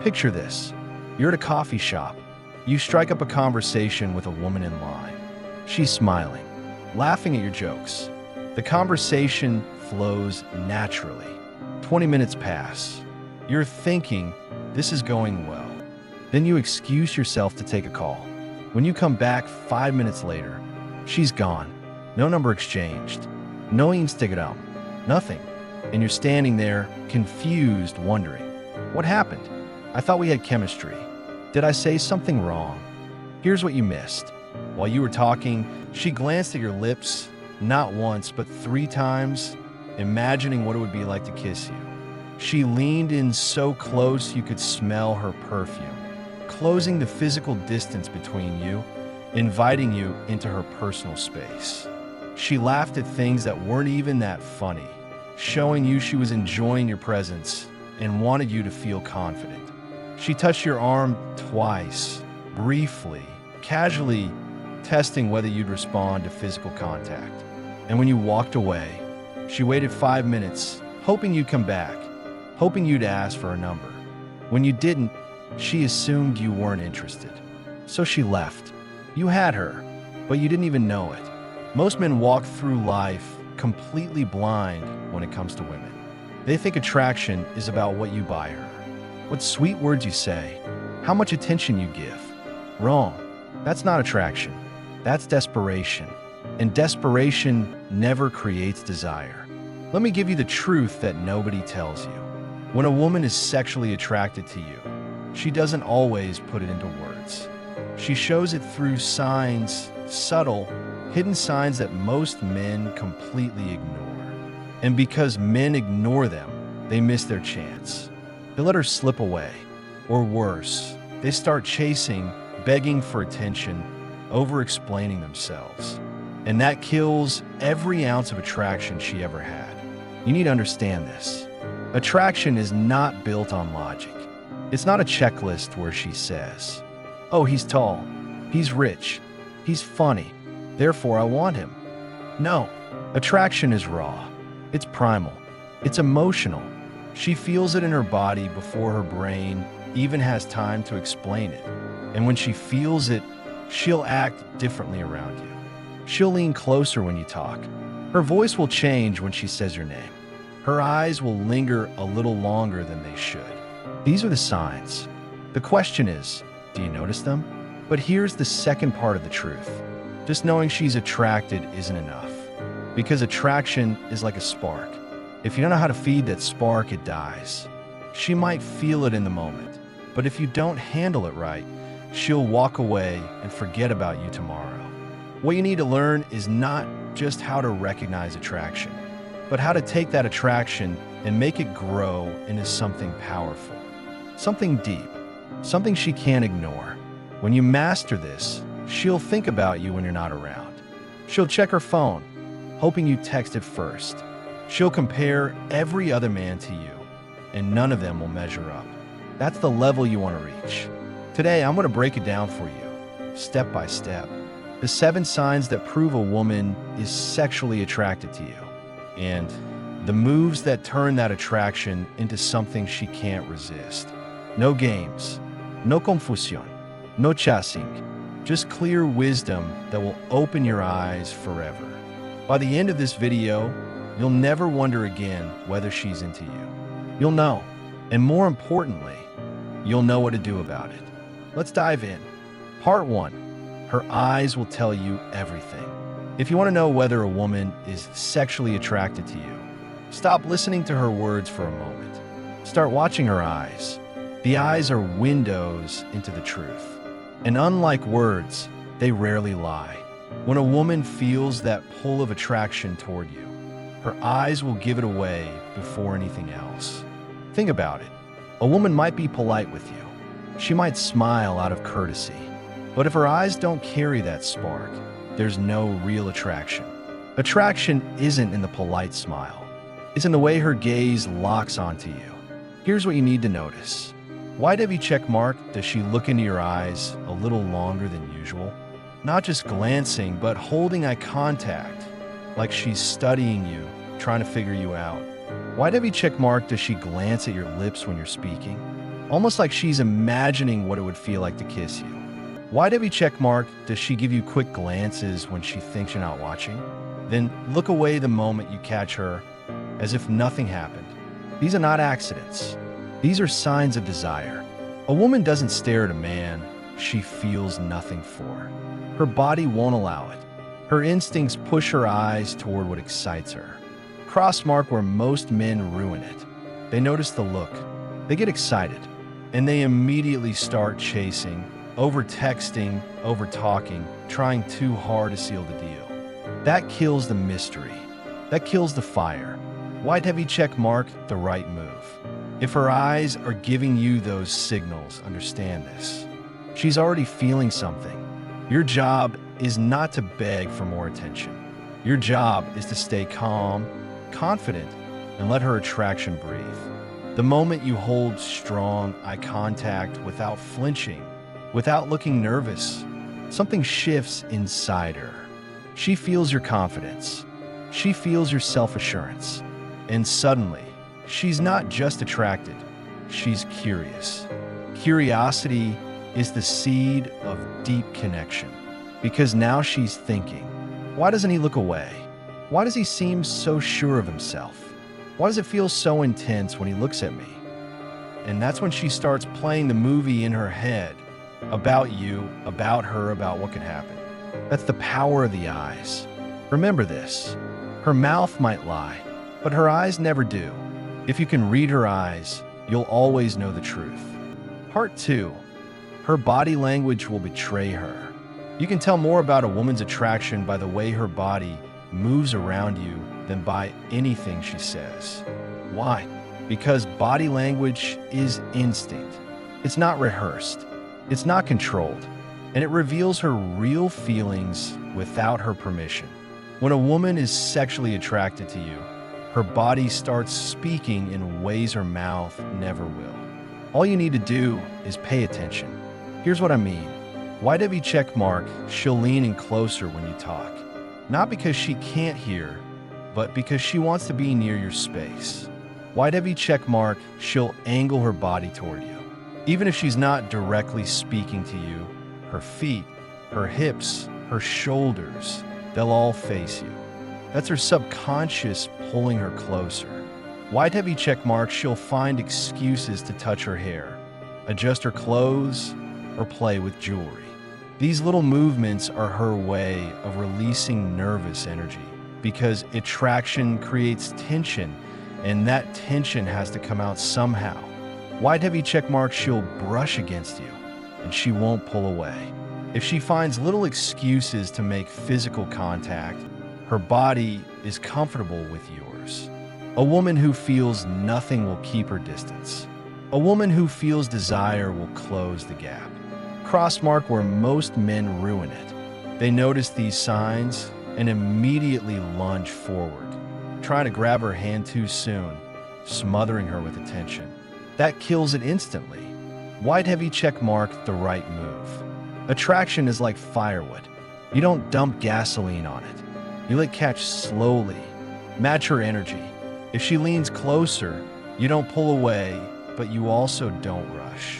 Picture this. You're at a coffee shop. You strike up a conversation with a woman in line. She's smiling, laughing at your jokes. The conversation flows naturally. 20 minutes pass. You're thinking, this is going well. Then you excuse yourself to take a call. When you come back 5 minutes later, she's gone. No number exchanged. No Instagram. Nothing. And you're standing there, confused, wondering, what happened? I thought we had chemistry. Did I say something wrong? Here's what you missed. While you were talking, she glanced at your lips, not once, but 3 times, imagining what it would be like to kiss you. She leaned in so close you could smell her perfume, closing the physical distance between you, inviting you into her personal space. She laughed at things that weren't even that funny, showing you she was enjoying your presence and wanted you to feel confident. She touched your arm twice, briefly, casually, testing whether you'd respond to physical contact. And when you walked away, she waited 5 minutes, hoping you'd come back, hoping you'd ask for her number. When you didn't, she assumed you weren't interested. So she left. You had her, but you didn't even know it. Most men walk through life completely blind when it comes to women. They think attraction is about what you buy her, what sweet words you say, how much attention you give. Wrong. That's not attraction. That's desperation. And desperation never creates desire. Let me give you the truth that nobody tells you. When a woman is sexually attracted to you, she doesn't always put it into words. She shows it through signs, subtle, hidden signs that most men completely ignore. And because men ignore them, they miss their chance. They let her slip away. Or worse, they start chasing, begging for attention, over-explaining themselves. And that kills every ounce of attraction she ever had. You need to understand this. Attraction is not built on logic. It's not a checklist where she says, oh, he's tall, he's rich, he's funny, therefore I want him. No, attraction is raw. It's primal. It's emotional. She feels it in her body before her brain even has time to explain it. And when she feels it, she'll act differently around you. She'll lean closer when you talk. Her voice will change when she says your name. Her eyes will linger a little longer than they should. These are the signs. The question is, do you notice them? But here's the second part of the truth. Just knowing she's attracted isn't enough. Because attraction is like a spark. If you don't know how to feed that spark, it dies. She might feel it in the moment, but if you don't handle it right, she'll walk away and forget about you tomorrow. What you need to learn is not just how to recognize attraction, but how to take that attraction and make it grow into something powerful, something deep, something she can't ignore. When you master this, she'll think about you when you're not around. She'll check her phone, hoping you text it first. She'll compare every other man to you, and none of them will measure up. That's the level you want to reach. Today, I'm going to break it down for you, step by step. The 7 signs that prove a woman is sexually attracted to you, and the moves that turn that attraction into something she can't resist. No games, no confusión, no chasing, just clear wisdom that will open your eyes forever. By the end of this video, you'll never wonder again whether she's into you. You'll know, and more importantly, you'll know what to do about it. Let's dive in. Part 1. Her eyes will tell you everything. If you want to know whether a woman is sexually attracted to you, stop listening to her words for a moment. Start watching her eyes. The eyes are windows into the truth. And unlike words, they rarely lie. When a woman feels that pull of attraction toward you, her eyes will give it away before anything else. Think about it. A woman might be polite with you. She might smile out of courtesy. But if her eyes don't carry that spark, there's no real attraction. Attraction isn't in the polite smile. It's in the way her gaze locks onto you. Here's what you need to notice. Why check mark does she look into your eyes a little longer than usual? Not just glancing, but holding eye contact, like she's studying you, trying to figure you out. Why check mark does she glance at your lips when you're speaking? almost like she's imagining what it would feel like to kiss you. Wide heavy check mark, does she give you quick glances when she thinks you're not watching? Then look away the moment you catch her, as if nothing happened. These are not accidents. These are signs of desire. A woman doesn't stare at a man she feels nothing for. Her body won't allow it. Her instincts push her eyes toward what excites her. Cross mark where most men ruin it. They notice the look. They get excited. And they immediately start chasing, over-texting, over-talking, trying too hard to seal the deal. That kills the mystery. That kills the fire. Wide heavy check mark, the right move. If her eyes are giving you those signals, understand this. She's already feeling something. Your job is not to beg for more attention. Your job is to stay calm, confident, and let her attraction breathe. The moment you hold strong eye contact without flinching, without looking nervous, something shifts inside her. She feels your confidence. She feels your self-assurance. And suddenly, she's not just attracted, she's curious. Curiosity is the seed of deep connection. Because now she's thinking, why doesn't he look away? Why does he seem so sure of himself? Why does it feel so intense when he looks at me? And that's when she starts playing the movie in her head about you, about her, about what could happen. That's the power of the eyes. Remember this. Her mouth might lie, but her eyes never do. If you can read her eyes, you'll always know the truth. Part 2. Her body language will betray her. You can tell more about a woman's attraction by the way her body moves around you than by anything she says. Why? Because body language is instinct. It's not rehearsed. It's not controlled. And it reveals her real feelings without her permission. When a woman is sexually attracted to you, her body starts speaking in ways her mouth never will. All you need to do is pay attention. Here's what I mean. Wide heavy check mark, she'll lean in closer when you talk. Not because she can't hear, but because she wants to be near your space. Wide heavy check mark, she'll angle her body toward you. Even if she's not directly speaking to you, her feet, her hips, her shoulders, they'll all face you. That's her subconscious pulling her closer. Wide heavy check mark, she'll find excuses to touch her hair, adjust her clothes, or play with jewelry. These little movements are her way of releasing nervous energy because attraction creates tension, and that tension has to come out somehow. Wide heavy check mark, she'll brush against you, and she won't pull away. If she finds little excuses to make physical contact, her body is comfortable with yours. A woman who feels nothing will keep her distance. A woman who feels desire will close the gap. Cross mark where most men ruin it. They notice these signs and immediately lunge forward, trying to grab her hand too soon, smothering her with attention. That kills it instantly. Wide heavy check mark, the right move. Attraction is like firewood. You don't dump gasoline on it. You let it catch slowly. Match her energy. If she leans closer, you don't pull away, but you also don't rush.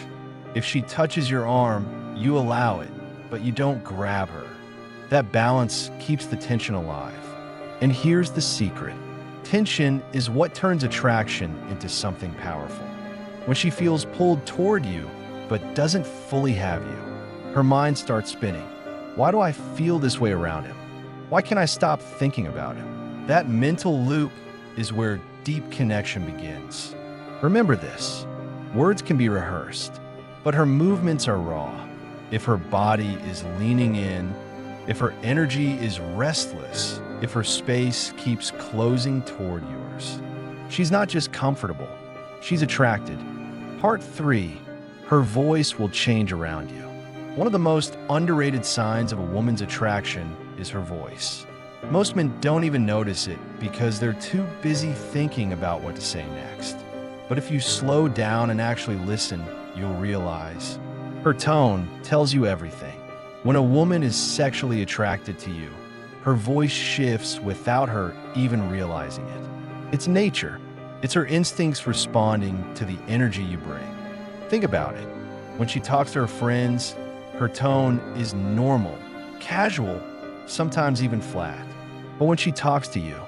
If she touches your arm, you allow it, but you don't grab her. That balance keeps the tension alive. And here's the secret. Tension is what turns attraction into something powerful. When she feels pulled toward you, but doesn't fully have you, her mind starts spinning. Why do I feel this way around him? Why can't I stop thinking about him? That mental loop is where deep connection begins. Remember this. Words can be rehearsed, but her movements are raw. If her body is leaning in, if her energy is restless, if her space keeps closing toward yours, she's not just comfortable, she's attracted. Part 3, her voice will change around you. One of the most underrated signs of a woman's attraction is her voice. Most men don't even notice it because they're too busy thinking about what to say next. But if you slow down and actually listen, you'll realize her tone tells you everything. When a woman is sexually attracted to you, her voice shifts without her even realizing it. It's nature. It's her instincts responding to the energy you bring. Think about it. When she talks to her friends, her tone is normal, casual, sometimes even flat. But when she talks to you,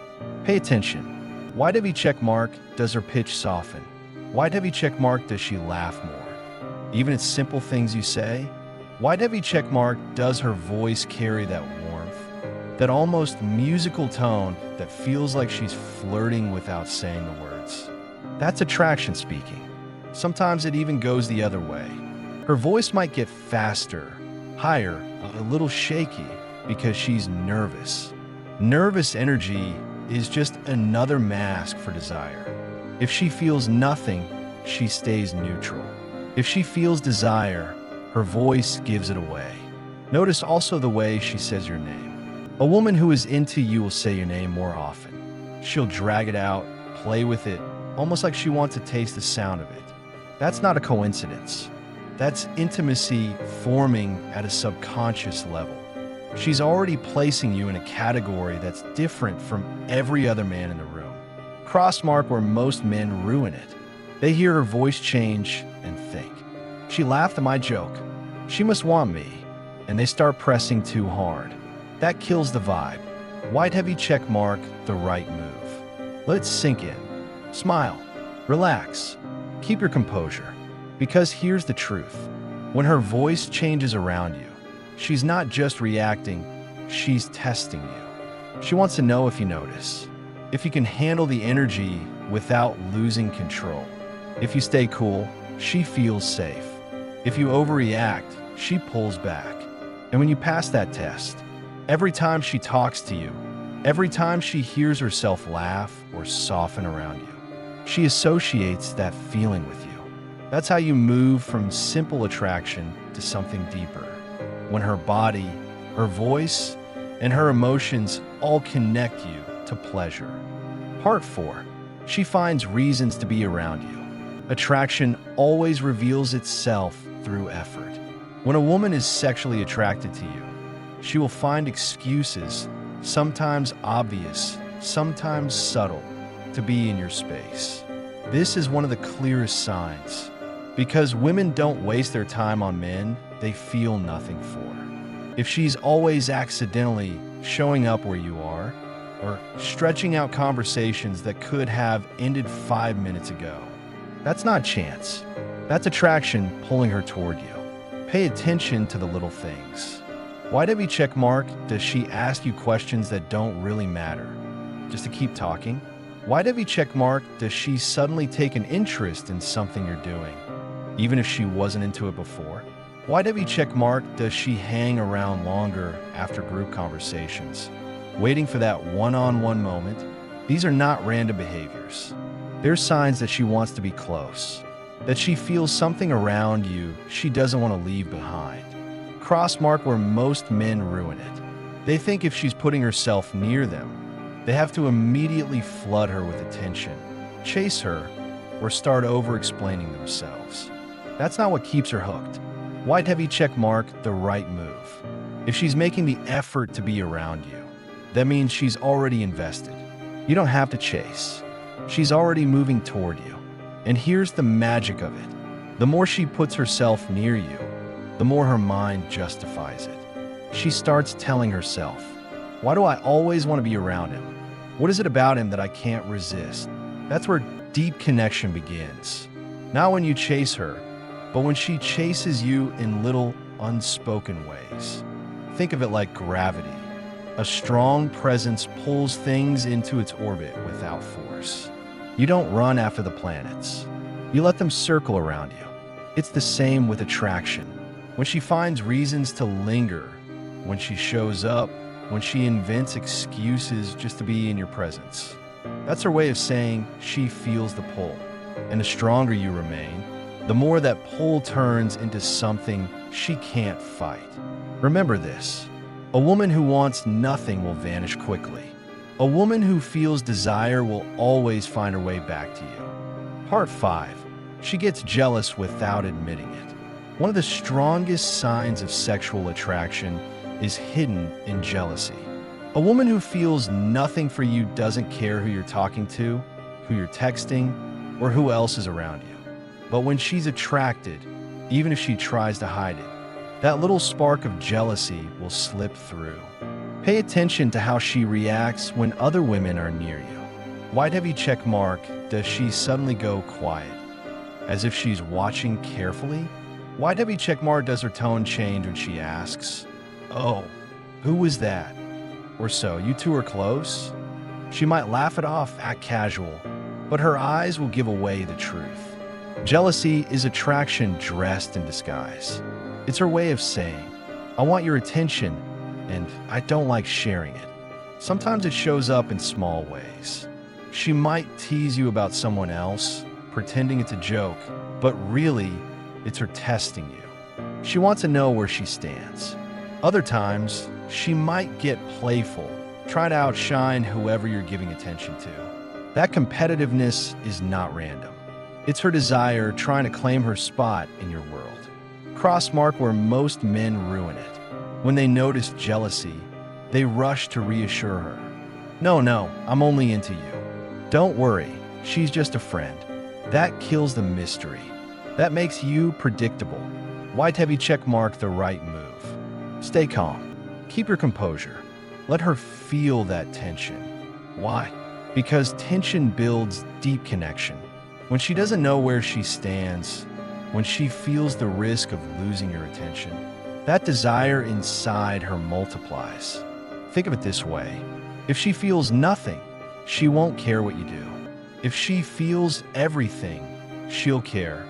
pay attention. Wide heavy check mark, does her pitch soften? Wide heavy check mark, does she laugh more? Even at simple things you say? Wide heavy check mark, does her voice carry that warmth? That almost musical tone that feels like she's flirting without saying the words. That's attraction speaking. Sometimes it even goes the other way. Her voice might get faster, higher, a little shaky because she's nervous. Nervous energy is just another mask for desire. If she feels nothing, she stays neutral. If she feels desire, her voice gives it away. Notice also the way she says your name. A woman who is into you will say your name more often. She'll drag it out, play with it, almost like she wants to taste the sound of it. That's not a coincidence. That's intimacy forming at a subconscious level. She's already placing you in a category that's different from every other man in the room. Crossmark where most men ruin it. They hear her voice change and think, she laughed at my joke. She must want me. And they start pressing too hard. That kills the vibe. Wide heavy check mark, the right move. Let it sink in. Smile. Relax. Keep your composure. Because here's the truth. When her voice changes around you, she's not just reacting, she's testing you. She wants to know if you notice, if you can handle the energy without losing control. If you stay cool, she feels safe. If you overreact, she pulls back. And when you pass that test, every time she talks to you, every time she hears herself laugh or soften around you, she associates that feeling with you. That's how you move from simple attraction to something deeper. When her body, her voice, and her emotions all connect you to pleasure. Part 4. She finds reasons to be around you. Attraction always reveals itself through effort. When a woman is sexually attracted to you, she will find excuses, sometimes obvious, sometimes subtle, to be in your space. This is one of the clearest signs. Because women don't waste their time on men they feel nothing for. If she's always accidentally showing up where you are, or stretching out conversations that could have ended 5 minutes ago, that's not chance. That's attraction pulling her toward you. Pay attention to the little things. Wide heavy check mark, does she ask you questions that don't really matter, just to keep talking? Wide heavy check mark, does she suddenly take an interest in something you're doing, even if she wasn't into it before? Wide heavy check mark, does she hang around longer after group conversations, waiting for that one-on-one moment? These are not random behaviors. They're signs that she wants to be close, that she feels something around you she doesn't want to leave behind. Crossmark where most men ruin it. They think if she's putting herself near them, they have to immediately flood her with attention, chase her, or start over-explaining themselves. That's not what keeps her hooked. Wide heavy check mark, the right move. If she's making the effort to be around you, that means she's already invested. You don't have to chase. She's already moving toward you. And here's the magic of it. The more she puts herself near you, the more her mind justifies it. She starts telling herself, why do I always want to be around him? What is it about him that I can't resist? That's where deep connection begins. Not when you chase her, but when she chases you in little unspoken ways. Think of it like gravity. A strong presence pulls things into its orbit without force. You don't run after the planets. You let them circle around you. It's the same with attraction. When she finds reasons to linger, when she shows up, when she invents excuses just to be in your presence, that's her way of saying she feels the pull. And the stronger you remain, the more that pull turns into something she can't fight. Remember this. A woman who wants nothing will vanish quickly. A woman who feels desire will always find her way back to you. Part 5. She gets jealous without admitting it. One of the strongest signs of sexual attraction is hidden in jealousy. A woman who feels nothing for you doesn't care who you're talking to, who you're texting, or who else is around you. But when she's attracted, even if she tries to hide it, that little spark of jealousy will slip through. Pay attention to how she reacts when other women are near you. White heavy check mark, does she suddenly go quiet, as if she's watching carefully? White heavy check mark, does her tone change when she asks, "Oh, who was that?" Or so, "You two are close?" She might laugh it off, act casual, but her eyes will give away the truth. Jealousy is attraction dressed in disguise. It's her way of saying, "I want your attention, and I don't like sharing it." Sometimes it shows up in small ways. She might tease you about someone else, pretending it's a joke, but really, it's her testing you. She wants to know where she stands. Other times, she might get playful, try to outshine whoever you're giving attention to. That competitiveness is not random. It's her desire trying to claim her spot in your world. Cross mark, where most men ruin it. When they notice jealousy, they rush to reassure her. No, I'm only into you. Don't worry, she's just a friend." That kills the mystery. That makes you predictable. White heavy check mark, the right move. Stay calm. Keep your composure. Let her feel that tension. Why? Because tension builds deep connection. When she doesn't know where she stands, when she feels the risk of losing your attention, that desire inside her multiplies. Think of it this way. If she feels nothing, she won't care what you do. If she feels everything, she'll care,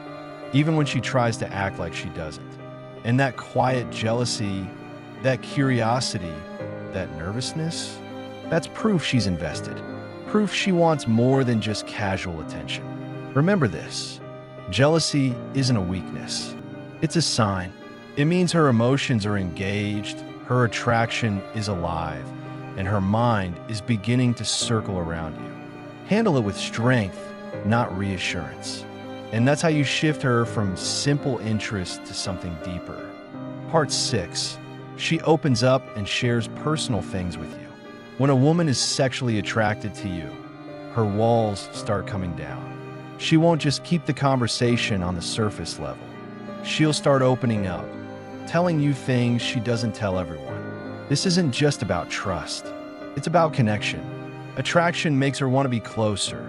even when she tries to act like she doesn't. And that quiet jealousy, that curiosity, that nervousness, that's proof she's invested. Proof she wants more than just casual attention. Remember this, jealousy isn't a weakness. It's a sign. It means her emotions are engaged, her attraction is alive, and her mind is beginning to circle around you. Handle it with strength, not reassurance. And that's how you shift her from simple interest to something deeper. Part 6. She opens up and shares personal things with you. When a woman is sexually attracted to you, her walls start coming down. She won't just keep the conversation on the surface level. She'll start opening up, telling you things she doesn't tell everyone. This isn't just about trust. It's about connection. Attraction makes her want to be closer,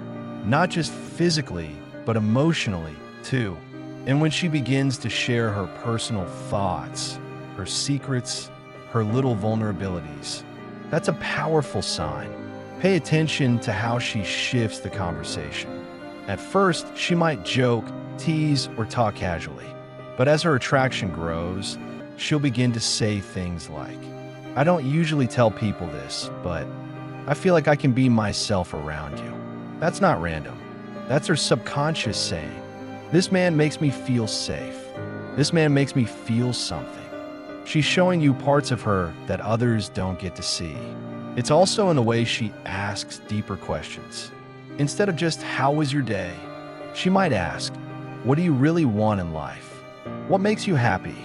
not just physically, but emotionally, too. And when she begins to share her personal thoughts, her secrets, her little vulnerabilities, that's a powerful sign. Pay attention to how she shifts the conversation. At first, she might joke, tease, or talk casually. But as her attraction grows, she'll begin to say things like, "I don't usually tell people this, but I feel like I can be myself around you." That's not random. That's her subconscious saying, "This man makes me feel safe. This man makes me feel something." She's showing you parts of her that others don't get to see. It's also in the way she asks deeper questions. Instead of just, "How was your day?" she might ask, "What do you really want in life? What makes you happy?"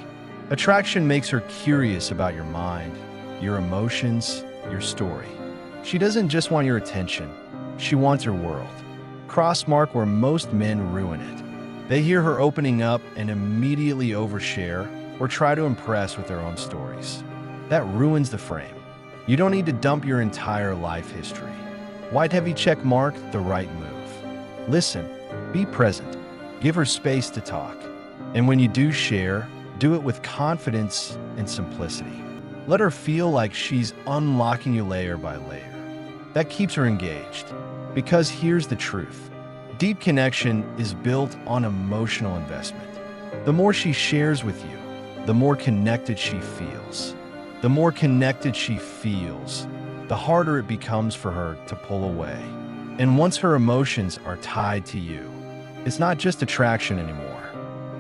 Attraction makes her curious about your mind, your emotions, your story. She doesn't just want your attention, she wants your world. Cross mark, where most men ruin it. They hear her opening up and immediately overshare or try to impress with their own stories. That ruins the frame. You don't need to dump your entire life history. White heavy check mark, the right move. Listen, be present, give her space to talk. And when you do share, do it with confidence and simplicity. Let her feel like she's unlocking you layer by layer. That keeps her engaged. Because here's the truth. Deep connection is built on emotional investment. The more she shares with you, the more connected she feels. The more connected she feels, the harder it becomes for her to pull away. And once her emotions are tied to you, it's not just attraction anymore.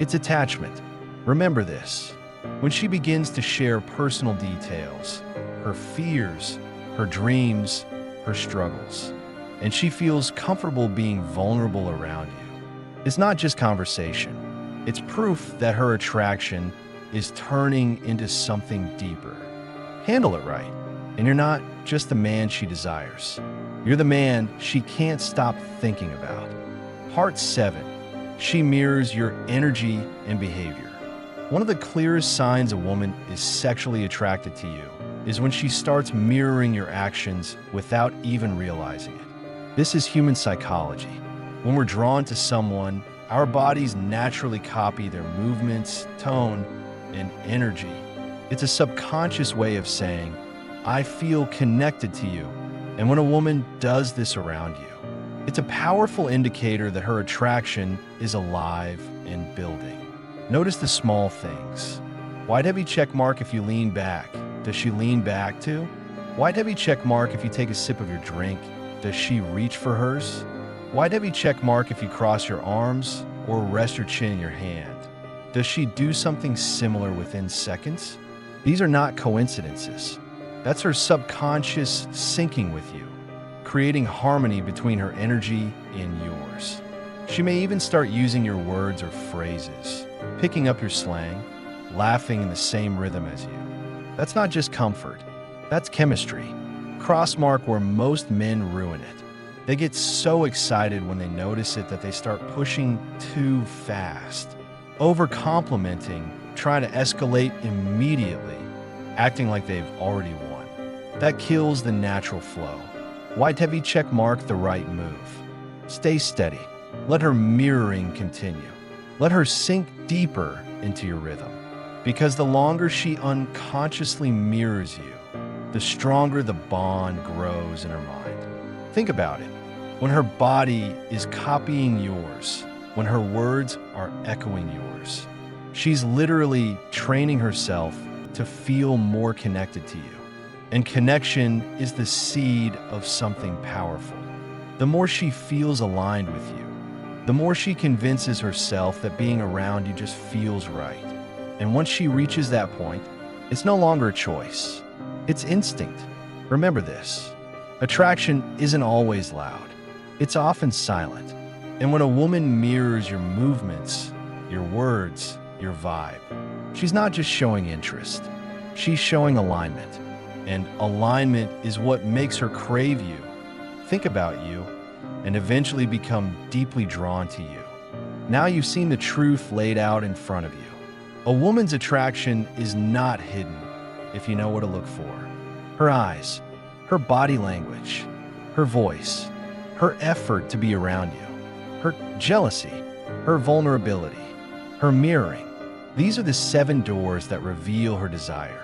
It's attachment. Remember this. When she begins to share personal details, her fears, her dreams, her struggles, and she feels comfortable being vulnerable around you, it's not just conversation. It's proof that her attraction is turning into something deeper. Handle it right, and you're not just the man she desires. You're the man she can't stop thinking about. Part 7. She mirrors your energy and behavior. One of the clearest signs a woman is sexually attracted to you is when she starts mirroring your actions without even realizing it. This is human psychology. When we're drawn to someone, our bodies naturally copy their movements, tone, and energy. It's a subconscious way of saying, I feel connected to you. And when a woman does this around you, it's a powerful indicator that her attraction is alive and building. Notice the small things. White heavy check mark if you lean back. Does she lean back too? White heavy check mark if you take a sip of your drink. Does she reach for hers? White heavy check mark if you cross your arms or rest your chin in your hand. Does she do something similar within seconds? These are not coincidences. That's her subconscious syncing with you, creating harmony between her energy and yours. She may even start using your words or phrases, picking up your slang, laughing in the same rhythm as you. That's not just comfort, that's chemistry. Crossmark where most men ruin it. They get so excited when they notice it that they start pushing too fast, over-complimenting, trying to escalate immediately, acting like they've already won. That kills the natural flow. White heavy check mark the right move. Stay steady. Let her mirroring continue. Let her sink deeper into your rhythm. Because the longer she unconsciously mirrors you, the stronger the bond grows in her mind. Think about it. When her body is copying yours, when her words are echoing yours, she's literally training herself to feel more connected to you. And connection is the seed of something powerful. The more she feels aligned with you, the more she convinces herself that being around you just feels right. And once she reaches that point, it's no longer a choice. It's instinct. Remember this. Attraction isn't always loud. It's often silent. And when a woman mirrors your movements, your words, your vibe, she's not just showing interest. She's showing alignment. And alignment is what makes her crave you, think about you, and eventually become deeply drawn to you. Now you've seen the truth laid out in front of you. A woman's attraction is not hidden if you know what to look for. Her eyes, her body language, her voice, her effort to be around you, her jealousy, her vulnerability, her mirroring. These are the 7 doors that reveal her desire.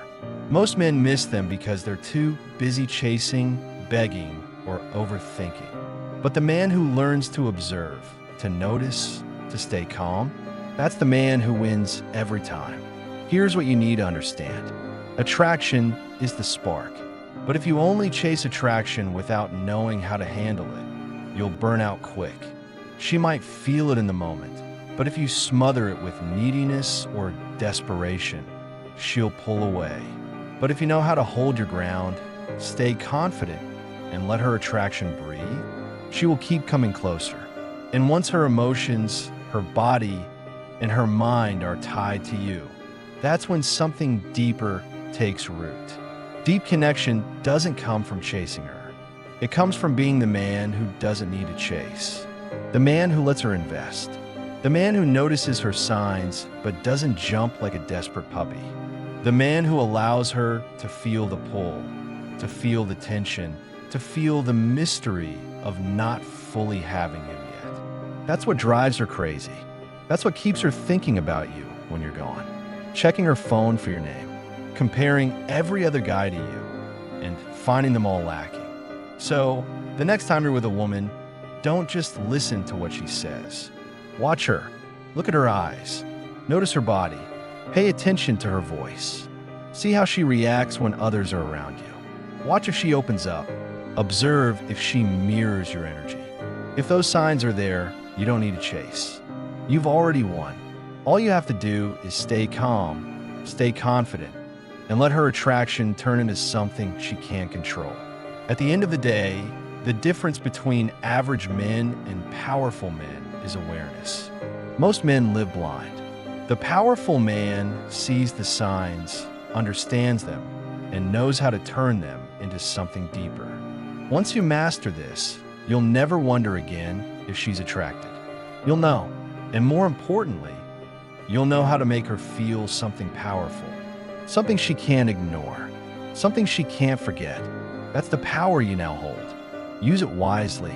Most men miss them because they're too busy chasing, begging, or overthinking. But the man who learns to observe, to notice, to stay calm, that's the man who wins every time. Here's what you need to understand. Attraction is the spark. But if you only chase attraction without knowing how to handle it, you'll burn out quick. She might feel it in the moment, but if you smother it with neediness or desperation, she'll pull away. But if you know how to hold your ground, stay confident, and let her attraction breathe, she will keep coming closer. And once her emotions, her body, and her mind are tied to you, that's when something deeper takes root. Deep connection doesn't come from chasing her. It comes from being the man who doesn't need to chase. The man who lets her invest. The man who notices her signs but doesn't jump like a desperate puppy. The man who allows her to feel the pull, to feel the tension, to feel the mystery of not fully having him yet. That's what drives her crazy. That's what keeps her thinking about you when you're gone, checking her phone for your name, comparing every other guy to you, and finding them all lacking. So, the next time you're with a woman, don't just listen to what she says. Watch her. Look at her eyes. Notice her body. Pay attention to her voice. See how she reacts when others are around you. Watch if she opens up. Observe if she mirrors your energy. If those signs are there, you don't need to chase. You've already won. All you have to do is stay calm, stay confident, and let her attraction turn into something she can't control. At the end of the day, the difference between average men and powerful men is awareness. Most men live blind. The powerful man sees the signs, understands them, and knows how to turn them into something deeper. Once you master this, you'll never wonder again if she's attracted. You'll know. And more importantly, you'll know how to make her feel something powerful, something she can't ignore, something she can't forget. That's the power you now hold. Use it wisely